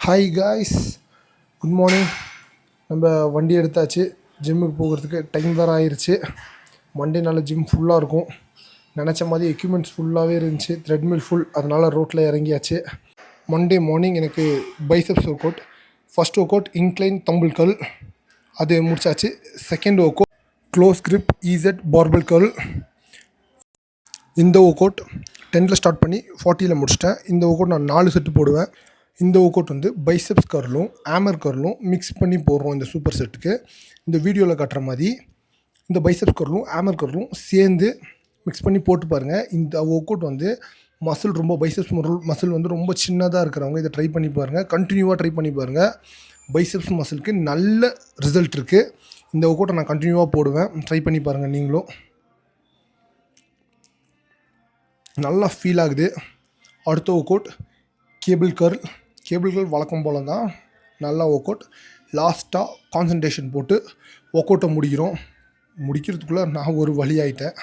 Hi guys, good morning. நம்ம வண்டி எடுத்தாச்சு. ஜிம்முக்கு போகிறதுக்கு டைம் வேறு ஆயிடுச்சு. மண்டேனால ஜிம் ஃபுல்லாக இருக்கும். நினச்ச மாதிரி எக்யூப்மெண்ட்ஸ் ஃபுல்லாகவே இருந்துச்சு. த்ரெட்மில் ஃபுல், அதனால் ரோட்டில் இறங்கியாச்சு. மண்டே மார்னிங் எனக்கு biceps workout. First workout incline dumbbell curl, அது முடிச்சாச்சு. Second workout close grip EZ barbell curl. இந்த ஒர்க் அவுட் 10ல் ஸ்டார்ட் பண்ணி 40ல் முடிச்சிட்டேன். இந்த ஒர்க் அவுட் நான் 4 செட்டு போடுவேன். இந்த ஒர்க் அவுட் வந்து பைசெப்ஸ் கர்லும் ஆமர் கர்லும் மிக்ஸ் பண்ணி போடுறோம். இந்த சூப்பர் செட்டுக்கு இந்த வீடியோவில் காட்டுற மாதிரி இந்த பைசெப்ஸ் கர்லும் ஆமர் கர்லும் சேர்ந்து மிக்ஸ் பண்ணி போட்டு பாருங்கள். இந்த ஒர்க் அவுட் வந்து மசில் ரொம்ப பைசெப்ஸ் மசில் வந்து ரொம்ப சின்னதாக இருக்கிறவங்க இதை ட்ரை பண்ணி பாருங்கள். கண்டினியூவாக ட்ரை பண்ணி பாருங்கள். பைசெப்ஸ் மசிலுக்கு நல்ல ரிசல்ட் இருக்குது. இந்த ஒர்க் அவுட்டை நான் கண்டினியூவாக போடுவேன். ட்ரை பண்ணி பாருங்கள். நீங்களும் நல்லா ஃபீல் ஆகுது. அடுத்த ஒர்க் அவுட் கேபிள் கர்ல் வழக்கம் போல் தான். நல்லா ஒர்க் அவுட். லாஸ்ட்டாக கான்சன்ட்ரேஷன் போட்டு ஒர்க் அவுட்டை முடிக்கிறதுக்குள்ளே நான் ஒரு வழி ஆகிட்டேன்.